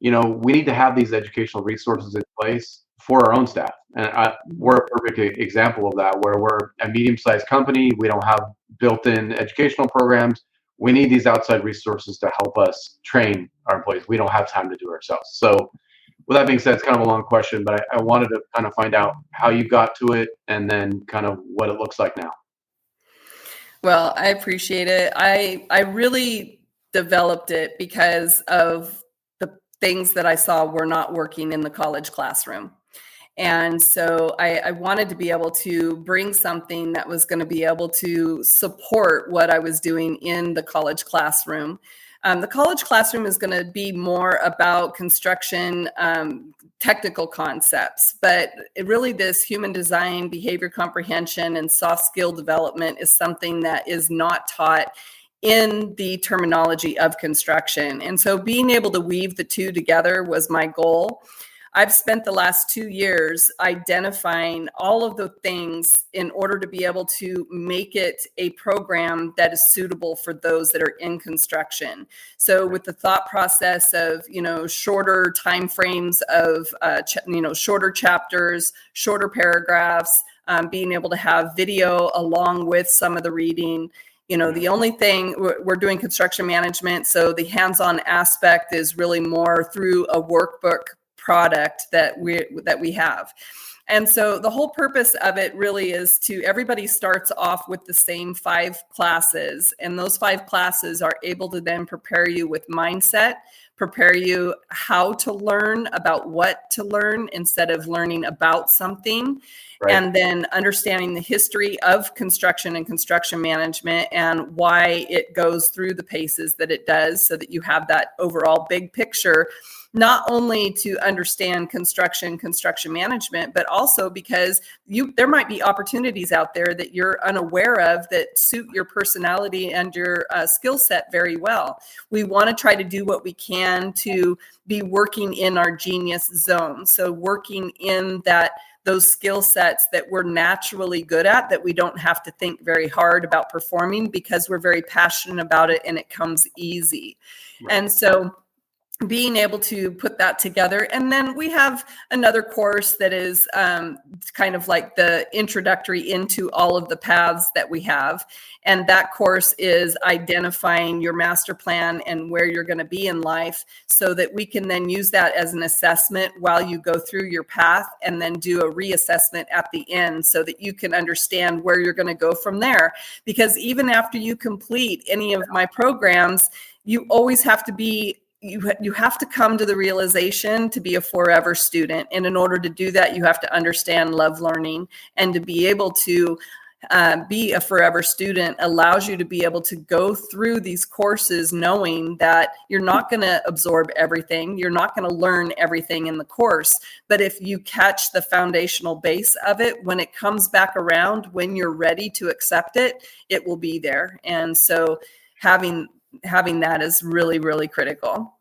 we need to have these educational resources in place for our own staff. And we're a perfect example of that, where we're a medium-sized company. We don't have built-in educational programs. We need these outside resources to help us train our employees. We don't have time to do it ourselves. So with that being said, it's kind of a long question, but I wanted to kind of find out how you got to it, and then kind of what it looks like now. Well, I appreciate it. I really developed it because of the things that I saw were not working in the college classroom. And so I wanted to be able to bring something that was going to be able to support what I was doing in the college classroom. The college classroom is going to be more about construction technical concepts, but really this human design, behavior comprehension, and soft skill development is something that is not taught in the terminology of construction. And so being able to weave the two together was my goal. I've spent the last 2 years identifying all of the things in order to be able to make it a program that is suitable for those that are in construction. So with the thought process of, shorter timeframes of, shorter chapters, shorter paragraphs, being able to have video along with some of the reading. The only thing we're doing construction management, so the hands-on aspect is really more through a workbook product that we have. And so the whole purpose of it really is everybody starts off with the same 5 classes, and those 5 classes are able to then prepare you with mindset, prepare you how to learn, about what to learn instead of learning about something. Right. And then understanding the history of construction and construction management and why it goes through the paces that it does, so that you have that overall big picture, not only to understand construction management, but also because there might be opportunities out there that you're unaware of that suit your personality and your skill set very well. We want to try to do what we can to be working in our genius zone. So working in those skill sets that we're naturally good at, that we don't have to think very hard about performing because we're very passionate about it and it comes easy. Right. And so being able to put that together. And then we have another course that is kind of like the introductory into all of the paths that we have. And that course is identifying your master plan and where you're going to be in life, so that we can then use that as an assessment while you go through your path, and then do a reassessment at the end so that you can understand where you're going to go from there. Because even after you complete any of my programs, you always have to be you have to come to the realization to be a forever student. And in order to do that, you have to understand love learning. And to be able to be a forever student allows you to be able to go through these courses knowing that you're not going to absorb everything. You're not going to learn everything in the course. But if you catch the foundational base of it, when it comes back around, when you're ready to accept it, it will be there. And so having that is really, really critical.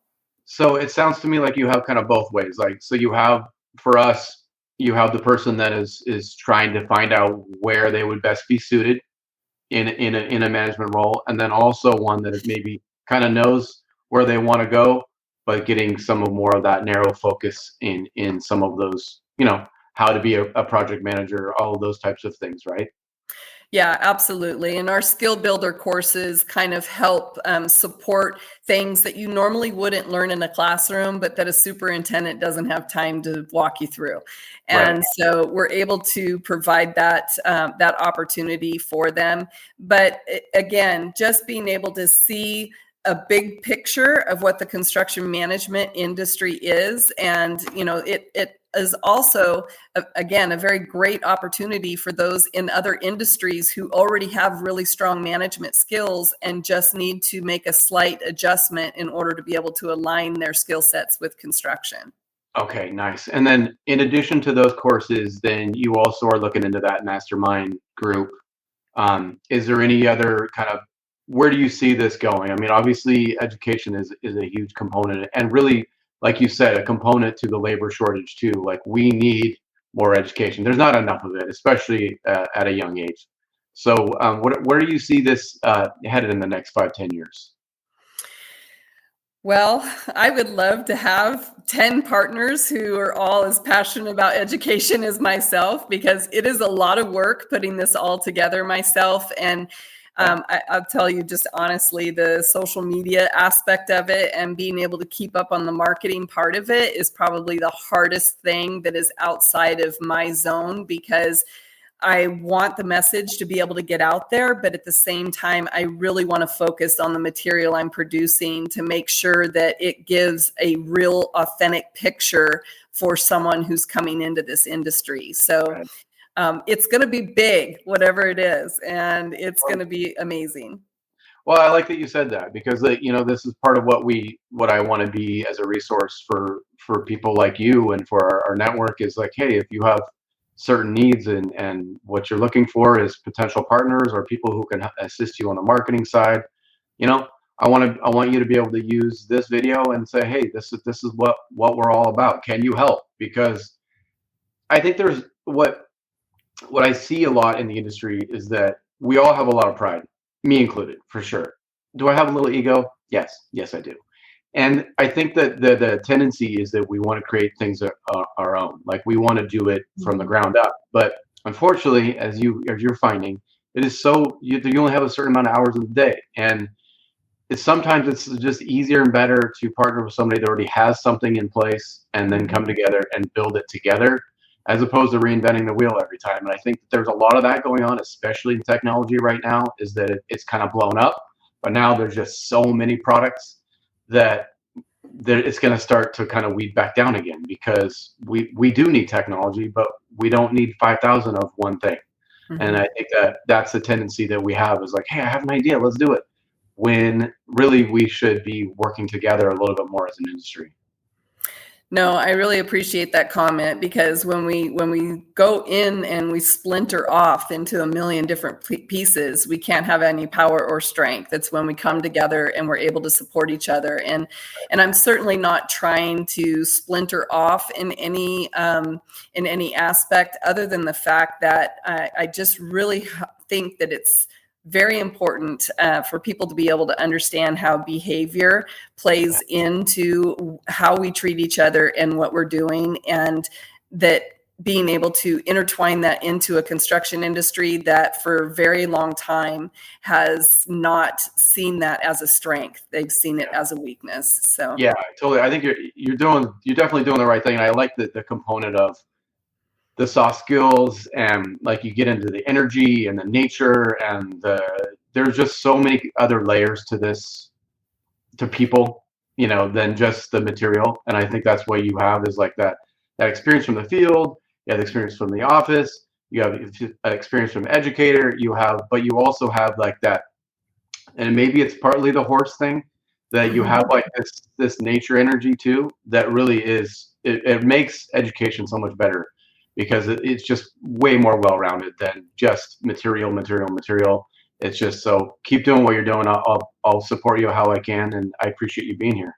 So it sounds to me like you have kind of both ways. Like, so you have, for us, you have the person that is trying to find out where they would best be suited in a management role, and then also one that is maybe kind of knows where they want to go, but getting some of more of that narrow focus in some of those, how to be a project manager, all of those types of things, right? Yeah, absolutely. And our skill builder courses kind of help support things that you normally wouldn't learn in a classroom, but that a superintendent doesn't have time to walk you through. And right. So we're able to provide that opportunity for them. But again, just being able to see a big picture of what the construction management industry is. And, it is also, again, a very great opportunity for those in other industries who already have really strong management skills and just need to make a slight adjustment in order to be able to align their skill sets with construction. Okay, nice. And then in addition to those courses, then you also are looking into that mastermind group. Is there any other kind of, where do you see this going? I mean, obviously education is a huge component, and really, like you said, a component to the labor shortage too. Like, we need more education. There's not enough of it, especially at a young age. So where do you see this headed in the next 5-10 years? Well, I would love to have 10 partners who are all as passionate about education as myself, because it is a lot of work putting this all together myself. And I'll tell you just honestly, the social media aspect of it and being able to keep up on the marketing part of it is probably the hardest thing that is outside of my zone, because I want the message to be able to get out there, but at the same time, I really want to focus on the material I'm producing to make sure that it gives a real authentic picture for someone who's coming into this industry. So it's going to be big, whatever it is, and it's going to be amazing. Well, I like that you said that, because this is part of what I want to be as a resource for people like you and for our network, is like, hey, if you have certain needs and what you're looking for is potential partners or people who can assist you on the marketing side, I want you to be able to use this video and say, hey, this is what we're all about. Can you help? Because I think there's what I see a lot in the industry is that we all have a lot of pride, me included, for sure. Do I have a little ego? Yes, I do. And I think that the tendency is that we want to create things our own, like we want to do it from the ground up. But unfortunately, as you're finding, it is you only have a certain amount of hours in the day, and sometimes it's just easier and better to partner with somebody that already has something in place and then come together and build it together, as opposed to reinventing the wheel every time. And I think that there's a lot of that going on, especially in technology right now, is that it's kind of blown up. But now there's just so many products that it's going to start to kind of weed back down again, because we do need technology, but we don't need 5,000 of one thing. Mm-hmm. And I think that's the tendency that we have, is like, hey, I have an idea, let's do it. When really we should be working together a little bit more as an industry. No, I really appreciate that comment, because when we go in and we splinter off into a million different pieces, we can't have any power or strength. It's when we come together and we're able to support each other. And I'm certainly not trying to splinter off in any aspect, other than the fact that I just really think that it's very important for people to be able to understand how behavior plays into how we treat each other and what we're doing, and that being able to intertwine that into a construction industry that for a very long time has not seen that as a strength. They've seen it as a weakness. So yeah, totally. I think you're definitely doing the right thing. And I like the component of the soft skills, and like you get into the energy and the nature, and there's just so many other layers to people, than just the material. And I think that's what you have, is like that experience from the field, you have experience from the office, you have experience from educator, but you also have like that, and maybe it's partly the horse thing, that you have like this nature energy too, that really is, it makes education so much better, because it's just way more well-rounded than just material. It's just, so keep doing what you're doing. I'll support you how I can, and I appreciate you being here.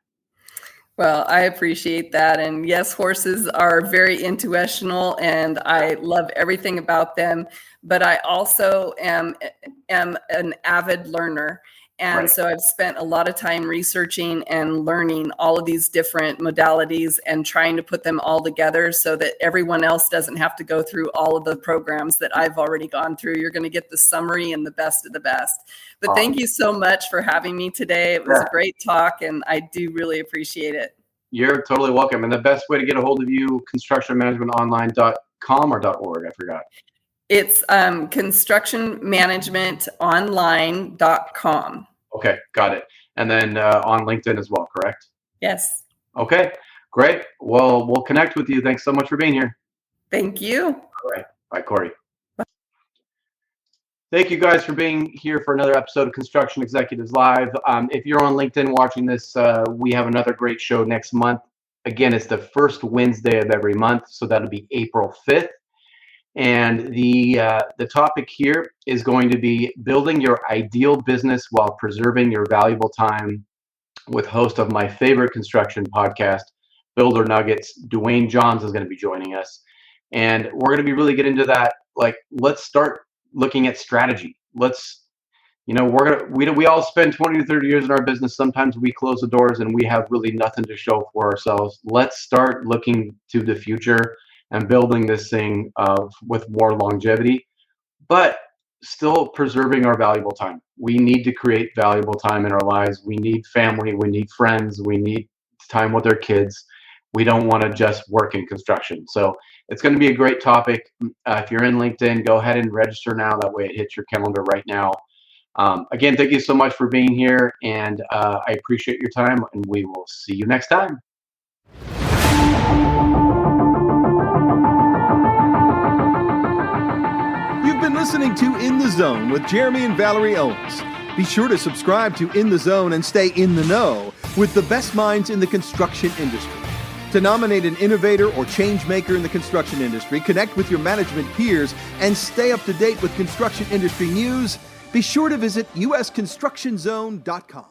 Well, I appreciate that. And yes, horses are very intuitional, and I love everything about them. But I also am an avid learner. And so I've spent a lot of time researching and learning all of these different modalities and trying to put them all together so that everyone else doesn't have to go through all of the programs that I've already gone through. You're going to get the summary and the best of the best. But thank you so much for having me today. It was a great talk, and I do really appreciate it. You're totally welcome. And the best way to get a hold of you, constructionmanagementonline.com or .org, I forgot. It's constructionmanagementonline.com. Okay, got it. And then on LinkedIn as well, correct? Yes. Okay, great. Well, we'll connect with you. Thanks so much for being here. Thank you. All right. Bye, Corey. Bye. Thank you guys for being here for another episode of Construction Executives Live. If you're on LinkedIn watching this, we have another great show next month. Again, it's the first Wednesday of every month, so that'll be April 5th. And the topic here is going to be building your ideal business while preserving your valuable time, with host of my favorite construction podcast, Builder Nuggets, Dwayne Johns, is going to be joining us. And we're going to be really getting into that. Like, let's start looking at strategy. We all spend 20 to 30 years in our business. Sometimes we close the doors and we have really nothing to show for ourselves. Let's start looking to the future and building this thing with more longevity, but still preserving our valuable time. We need to create valuable time in our lives. We need family, we need friends, we need time with our kids. We don't want to just work in construction. So It's going to be a great topic. If you're in LinkedIn, go ahead and register now. That way it hits your calendar right now. Again, thank you so much for being here, and I appreciate your time, and we will see you next time. You've been listening to In the Zone with Jeremy and Valerie Owens. Be sure to subscribe to In the Zone and stay in the know with the best minds in the construction industry. To nominate an innovator or change maker in the construction industry, connect with your management peers, and stay up to date with construction industry news, be sure to visit usconstructionzone.com.